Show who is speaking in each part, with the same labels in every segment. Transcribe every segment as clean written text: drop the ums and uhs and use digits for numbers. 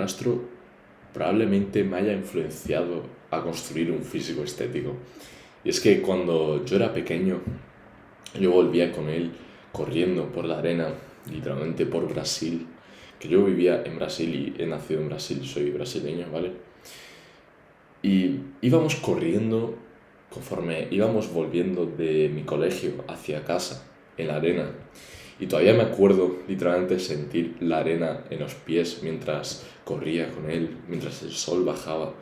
Speaker 1: padrastro probablemente me haya influenciado a construir un físico estético. Y es que cuando yo era pequeño, yo volvía con él corriendo por la arena, literalmente por Brasil, que yo vivía en Brasil y he nacido en Brasil, soy brasileño, ¿vale? Y íbamos corriendo conforme íbamos volviendo de mi colegio hacia casa, en la arena. Y todavía me acuerdo literalmente sentir la arena en los pies mientras corría con él, mientras el sol bajaba.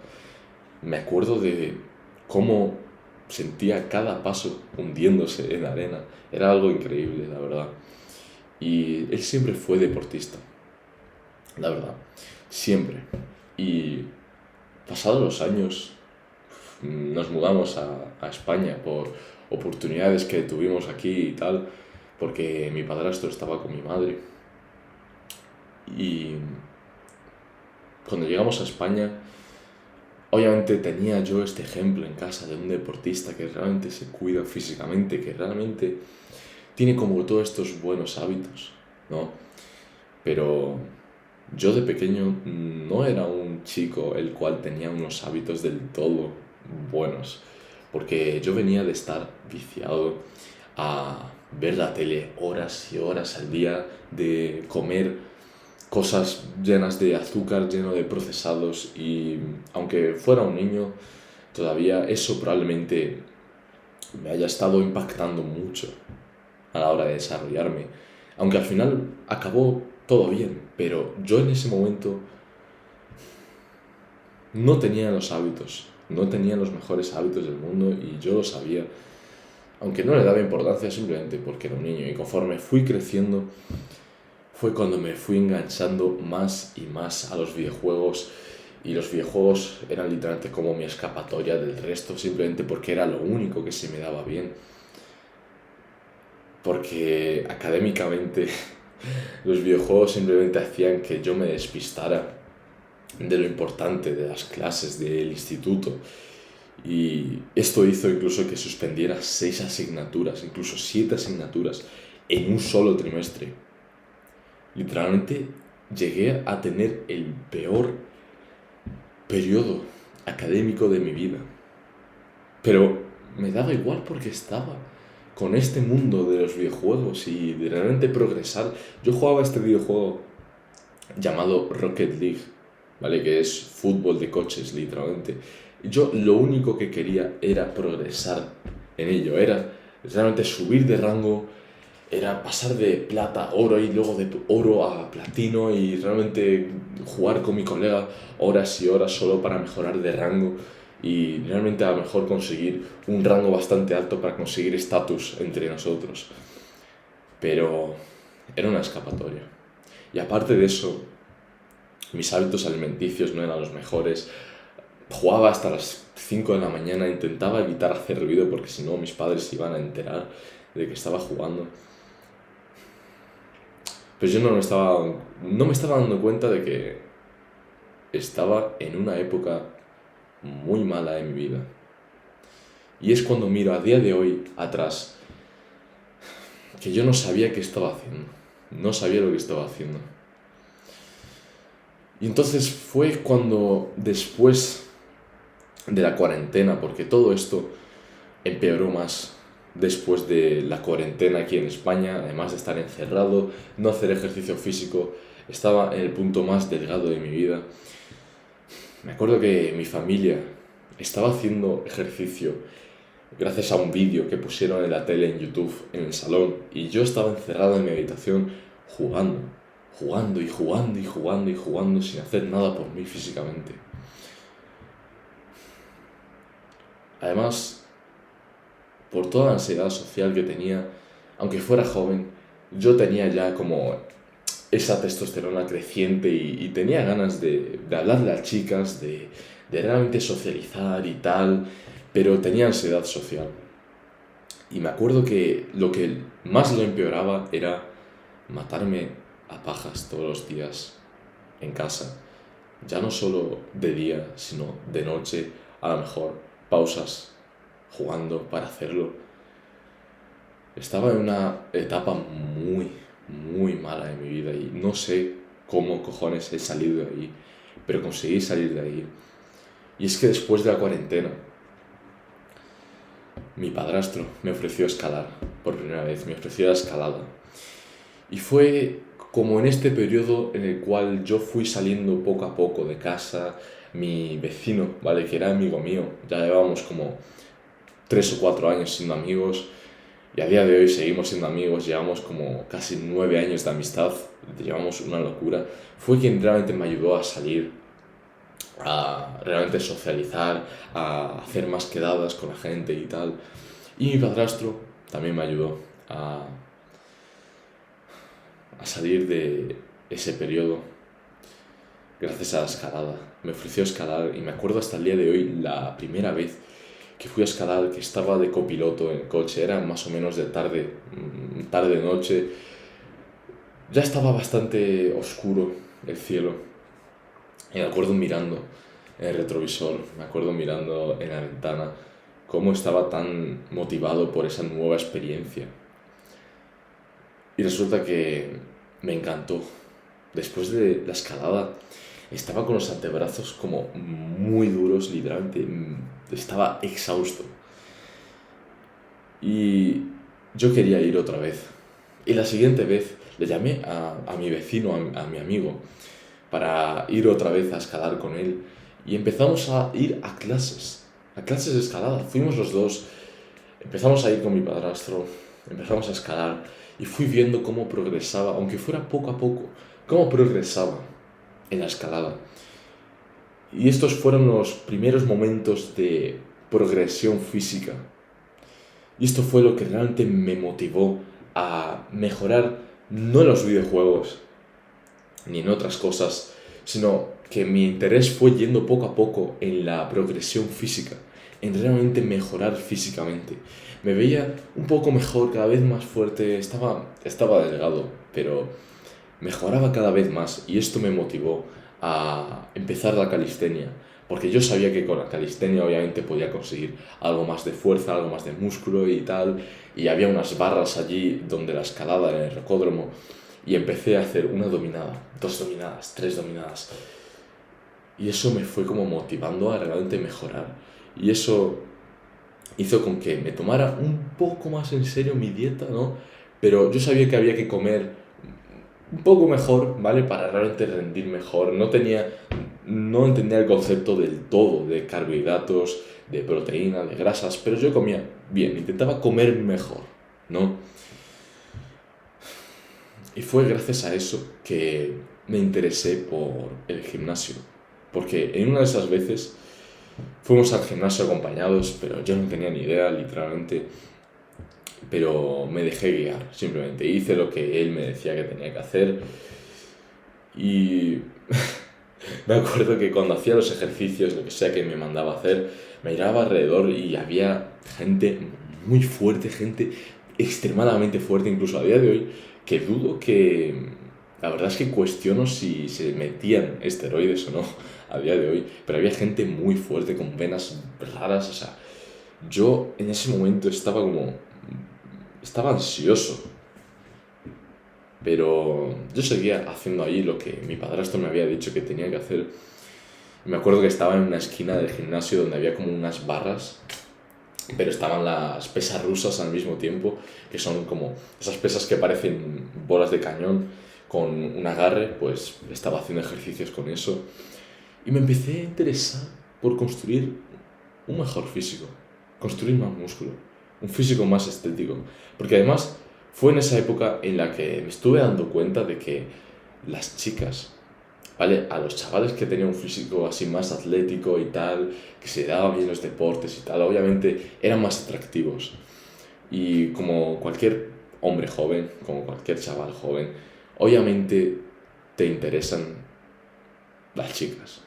Speaker 1: Me acuerdo de cómo sentía cada paso hundiéndose en la arena. Era algo increíble, la verdad. Y él siempre fue deportista, la verdad. Siempre. Y pasados los años, nos mudamos a España por oportunidades que tuvimos aquí y tal, porque mi padrastro estaba con mi madre. Y cuando llegamos a España, obviamente tenía yo este ejemplo en casa de un deportista que realmente se cuida físicamente, que realmente tiene como todos estos buenos hábitos, ¿no? Pero yo de pequeño no era un chico el cual tenía unos hábitos del todo buenos, porque yo venía de estar viciado a ver la tele horas y horas al día, de comer cosas llenas de azúcar, lleno de procesados y aunque fuera un niño, todavía eso probablemente me haya estado impactando mucho a la hora de desarrollarme. Aunque al final acabó todo bien, pero yo en ese momento no tenía los hábitos, no tenía los mejores hábitos del mundo y yo lo sabía. Aunque no le daba importancia simplemente porque era un niño y conforme fui creciendo fue cuando me fui enganchando más y más a los videojuegos y los videojuegos eran literalmente como mi escapatoria del resto simplemente porque era lo único que se me daba bien. Porque académicamente los videojuegos simplemente hacían que yo me despistara de lo importante de las clases del instituto. Y esto hizo incluso que suspendiera 6 asignaturas, incluso 7 asignaturas en un solo trimestre. Literalmente llegué a tener el peor periodo académico de mi vida. Pero me daba igual porque estaba con este mundo de los videojuegos y de realmente progresar. Yo jugaba este videojuego llamado Rocket League, ¿vale? Que es fútbol de coches, literalmente. Yo lo único que quería era progresar en ello, era realmente subir de rango, era pasar de plata a oro y luego de oro a platino y realmente jugar con mi colega horas y horas solo para mejorar de rango y realmente a lo mejor conseguir un rango bastante alto para conseguir estatus entre nosotros. Pero era una escapatoria. Y aparte de eso, mis hábitos alimenticios no eran los mejores. Jugaba hasta las 5 de la mañana, intentaba evitar hacer ruido porque si no mis padres se iban a enterar de que estaba jugando. Pues yo no me estaba dando cuenta de que estaba en una época muy mala de mi vida. Y es cuando miro a día de hoy atrás que yo no sabía qué estaba haciendo. No sabía lo que estaba haciendo. Y entonces fue cuando después de la cuarentena, porque todo esto empeoró más después de la cuarentena aquí en España, además de estar encerrado, no hacer ejercicio físico, estaba en el punto más delgado de mi vida. Me acuerdo que mi familia estaba haciendo ejercicio gracias a un vídeo que pusieron en la tele en YouTube en el salón y yo estaba encerrado en mi habitación jugando, jugando y jugando y jugando y jugando sin hacer nada por mí físicamente. Además, por toda la ansiedad social que tenía, aunque fuera joven, yo tenía ya como esa testosterona creciente y tenía ganas de hablarle a chicas, de realmente socializar y tal, pero tenía ansiedad social. Y me acuerdo que lo que más lo empeoraba era matarme a pajas todos los días en casa. Ya no solo de día, sino de noche, a lo mejor pausas jugando para hacerlo. Estaba en una etapa muy, muy mala de mi vida y no sé cómo cojones he salido de ahí. pero conseguí salir de ahí. Y es que después de la cuarentena, mi padrastro me ofreció escalar por primera vez, me ofreció la escalada. Y fue como en este periodo en el cual yo fui saliendo poco a poco de casa, mi vecino, ¿vale? Que era amigo mío, ya llevábamos como 3 o 4 años siendo amigos, y a día de hoy seguimos siendo amigos, llevamos como casi 9 años de amistad, llevamos una locura. Fue quien realmente me ayudó a salir, a realmente socializar, a hacer más quedadas con la gente y tal. Y mi padrastro también me ayudó a salir de ese periodo gracias a la escalada. Me ofreció escalar y me acuerdo hasta el día de hoy la primera vez que fui a escalar, que estaba de copiloto en el coche, era más o menos de tarde-noche, ya estaba bastante oscuro el cielo. Y me acuerdo mirando en el retrovisor, me acuerdo mirando en la ventana, cómo estaba tan motivado por esa nueva experiencia. Y resulta que me encantó. Después de la escalada, estaba con los antebrazos como muy duros, literalmente, estaba exhausto. Y yo quería ir otra vez. Y la siguiente vez le llamé a mi vecino, a mi amigo, para ir otra vez a escalar con él. Y empezamos a ir a clases de escalada. Fuimos los dos, empezamos a ir con mi padrastro, empezamos a escalar y fui viendo cómo progresaba, aunque fuera poco a poco, cómo progresaba en la escalada. Y estos fueron los primeros momentos de progresión física. Y esto fue lo que realmente me motivó a mejorar, no en los videojuegos ni en otras cosas, sino que mi interés fue yendo poco a poco en la progresión física, en realmente mejorar físicamente. Me veía un poco mejor, cada vez más fuerte, estaba delgado, pero mejoraba cada vez más y esto me motivó a empezar la calistenia, porque yo sabía que con la calistenia obviamente podía conseguir algo más de fuerza, algo más de músculo y tal, y había unas barras allí donde la escalada en el rocódromo, y empecé a hacer una dominada, 2 dominadas, 3 dominadas, y eso me fue como motivando a realmente mejorar, y eso hizo con que me tomara un poco más en serio mi dieta, ¿no? Pero yo sabía que había que comer un poco mejor, ¿vale? Para realmente rendir mejor. No entendía el concepto del todo de carbohidratos, de proteína, de grasas, pero yo comía bien, intentaba comer mejor, ¿no? Y fue gracias a eso que me interesé por el gimnasio, porque en una de esas veces fuimos al gimnasio acompañados, pero yo no tenía ni idea, literalmente, pero me dejé guiar, simplemente hice lo que él me decía que tenía que hacer y me acuerdo que cuando hacía los ejercicios, lo que sea que me mandaba a hacer, me miraba alrededor y había gente muy fuerte, gente extremadamente fuerte, incluso a día de hoy, que dudo que, la verdad es que cuestiono si se metían esteroides o no a día de hoy, pero había gente muy fuerte con venas raras, o sea, yo en ese momento estaba ansioso, pero yo seguía haciendo ahí lo que mi padrastro me había dicho que tenía que hacer. Me acuerdo que estaba en una esquina del gimnasio donde había como unas barras, pero estaban las pesas rusas al mismo tiempo, que son como esas pesas que parecen bolas de cañón con un agarre, pues estaba haciendo ejercicios con eso. Y me empecé a interesar por construir un mejor físico, construir más músculo, un físico más estético. Porque además fue en esa época en la que me estuve dando cuenta de que las chicas, ¿vale? A los chavales que tenían un físico así más atlético y tal, que se daban bien los deportes y tal, obviamente eran más atractivos. Y como cualquier hombre joven, como cualquier chaval joven, obviamente te interesan las chicas.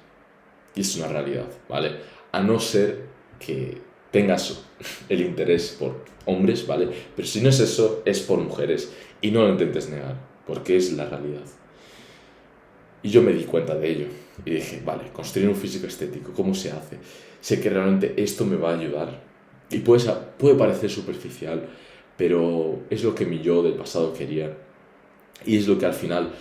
Speaker 1: Y es una realidad, ¿vale? A no ser que tengas el interés por hombres, ¿vale? Pero si no es eso, es por mujeres. Y no lo intentes negar, porque es la realidad. Y yo me di cuenta de ello. Y dije, vale, construir un físico estético, ¿cómo se hace? Sé que realmente esto me va a ayudar. Y puede parecer superficial, pero es lo que mi yo del pasado quería. Y es lo que al final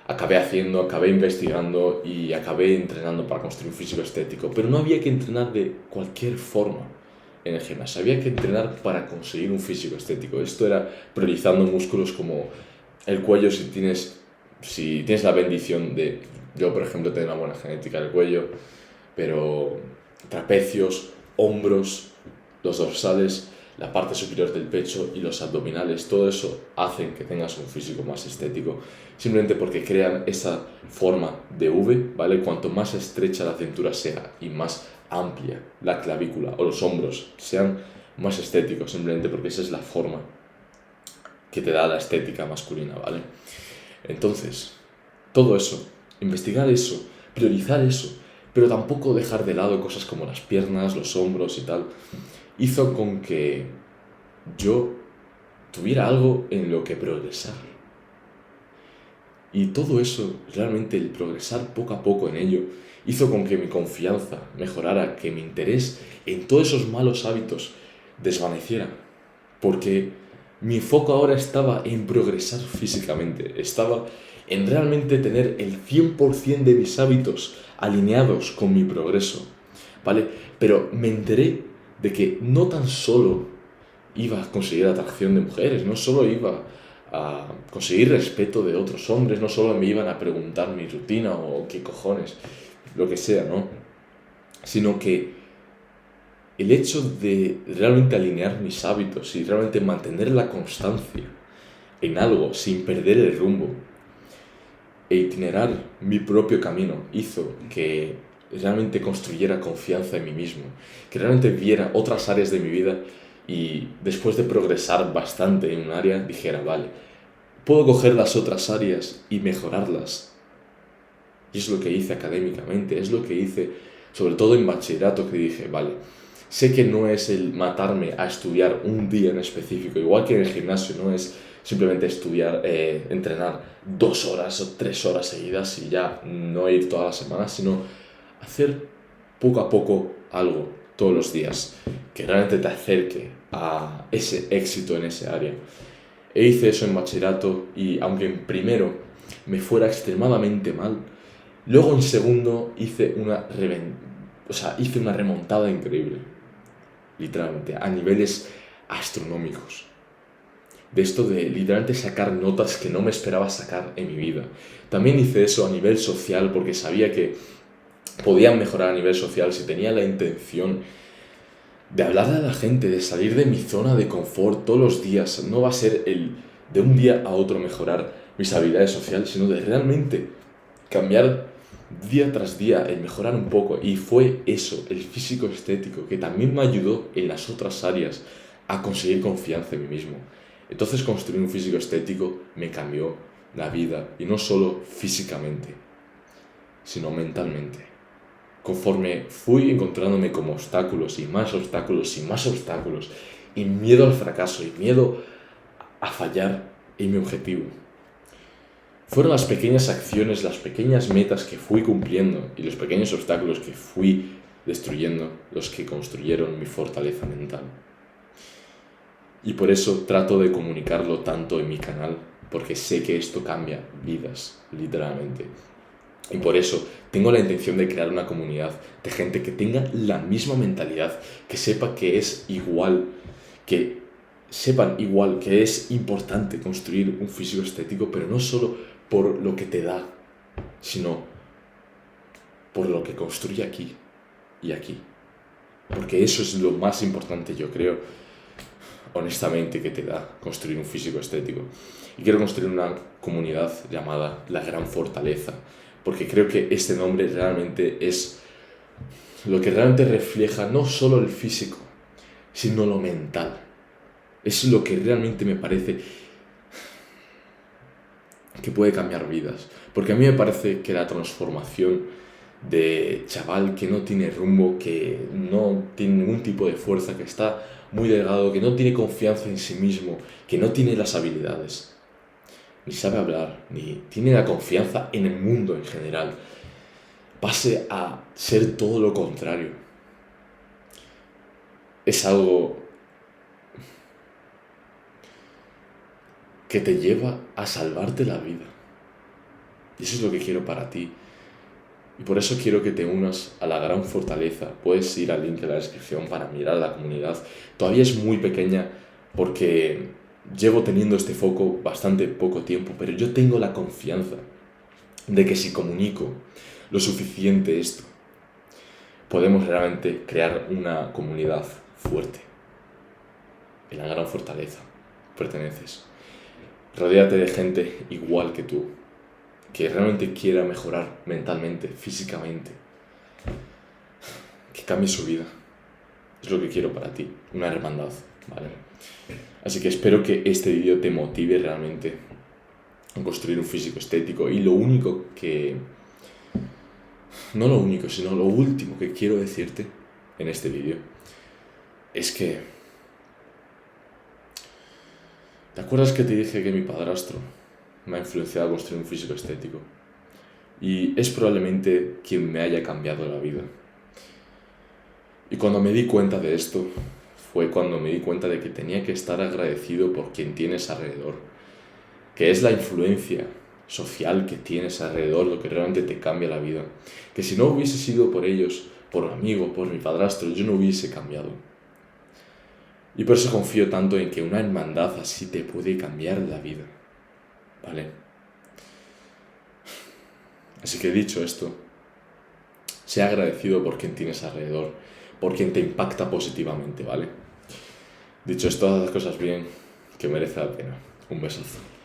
Speaker 1: acabé investigando y acabé entrenando para construir un físico estético. Pero no había que entrenar de cualquier forma en el gimnasio, había que entrenar para conseguir un físico estético. Esto era priorizando músculos como el cuello, si tienes la bendición de... Yo, por ejemplo, tengo una buena genética del cuello, pero trapecios, hombros, los dorsales, la parte superior del pecho y los abdominales, todo eso hacen que tengas un físico más estético, simplemente porque crean esa forma de V, ¿vale? Cuanto más estrecha la cintura sea y más amplia la clavícula o los hombros sean, más estéticos, simplemente porque esa es la forma que te da la estética masculina, ¿vale? Entonces, todo eso, investigar eso, priorizar eso, pero tampoco dejar de lado cosas como las piernas, los hombros y tal, hizo con que yo tuviera algo en lo que progresar. Y todo eso, realmente el progresar poco a poco en ello, hizo con que mi confianza mejorara, que mi interés en todos esos malos hábitos desvaneciera. Porque mi foco ahora estaba en progresar físicamente, estaba en realmente tener el 100% de mis hábitos alineados con mi progreso, ¿vale? Pero me enteré de que no tan solo iba a conseguir atracción de mujeres, no solo iba a conseguir respeto de otros hombres, no solo me iban a preguntar mi rutina o qué cojones, lo que sea, ¿no? Sino que el hecho de realmente alinear mis hábitos y realmente mantener la constancia en algo sin perder el rumbo e itinerar mi propio camino hizo que realmente construyera confianza en mí mismo, que realmente viera otras áreas de mi vida y después de progresar bastante en un área dijera, vale, puedo coger las otras áreas y mejorarlas. Y es lo que hice académicamente, es lo que hice sobre todo en bachillerato, que dije, vale, sé que no es el matarme a estudiar un día en específico, igual que en el gimnasio, no es simplemente estudiar, entrenar 2 horas o 3 horas seguidas y ya no ir todas las semanas, sino hacer poco a poco algo todos los días que realmente te acerque a ese éxito en ese área. E hice eso en bachillerato y aunque en primero me fuera extremadamente mal, luego en segundo hice una remontada increíble, literalmente, a niveles astronómicos. De esto de literalmente sacar notas que no me esperaba sacar en mi vida. También hice eso a nivel social porque sabía que podía mejorar a nivel social si tenía la intención de hablarle a la gente, de salir de mi zona de confort todos los días. No va a ser el de un día a otro mejorar mis habilidades sociales, sino de realmente cambiar día tras día, el mejorar un poco. Y fue eso, el físico estético, que también me ayudó en las otras áreas a conseguir confianza en mí mismo. Entonces construir un físico estético me cambió la vida, y no solo físicamente, sino mentalmente. Conforme fui encontrándome con obstáculos y más obstáculos y más obstáculos, y miedo al fracaso y miedo a fallar en mi objetivo, fueron las pequeñas acciones, las pequeñas metas que fui cumpliendo y los pequeños obstáculos que fui destruyendo los que construyeron mi fortaleza mental. Y por eso trato de comunicarlo tanto en mi canal, porque sé que esto cambia vidas, literalmente. Y por eso tengo la intención de crear una comunidad de gente que tenga la misma mentalidad, que sepa que es igual, que sepan igual que es importante construir un físico estético, pero no solo por lo que te da, sino por lo que construye aquí y aquí. Porque eso es lo más importante, yo creo, honestamente, que te da construir un físico estético. Y quiero construir una comunidad llamada La Gran Fortaleza, porque creo que este nombre realmente es lo que realmente refleja no solo el físico, sino lo mental. Es lo que realmente me parece que puede cambiar vidas. Porque a mí me parece que la transformación de chaval que no tiene rumbo, que no tiene ningún tipo de fuerza, que está muy delgado, que no tiene confianza en sí mismo, que no tiene las habilidades, ni sabe hablar, ni tiene la confianza en el mundo en general, pase a ser todo lo contrario. Es algo que te lleva a salvarte la vida. Y eso es lo que quiero para ti. Y por eso quiero que te unas a la gran fortaleza. Puedes ir al link de la descripción para mirar la comunidad. Todavía es muy pequeña porque llevo teniendo este foco bastante poco tiempo, pero yo tengo la confianza de que si comunico lo suficiente esto, podemos realmente crear una comunidad fuerte. En la gran fortaleza perteneces. Rodéate de gente igual que tú, que realmente quiera mejorar mentalmente, físicamente, que cambie su vida. Es lo que quiero para ti, una hermandad, ¿vale? Así que espero que este vídeo te motive realmente a construir un físico estético. Y lo único que... no lo único, sino lo último que quiero decirte en este vídeo es que... ¿te acuerdas que te dije que mi padrastro me ha influenciado a construir un físico estético? Y es probablemente quien me haya cambiado la vida. Y cuando me di cuenta de esto, fue cuando me di cuenta de que tenía que estar agradecido por quien tienes alrededor, que es la influencia social que tienes alrededor lo que realmente te cambia la vida. Que si no hubiese sido por ellos, por mi amigo, por mi padrastro, yo no hubiese cambiado. Y por eso confío tanto en que una hermandad así te puede cambiar la vida, ¿vale? Así que dicho esto, sea agradecido por quien tienes alrededor, por quien te impacta positivamente, ¿vale? Dicho esto, haz las cosas bien, que merece la pena. Un besazo.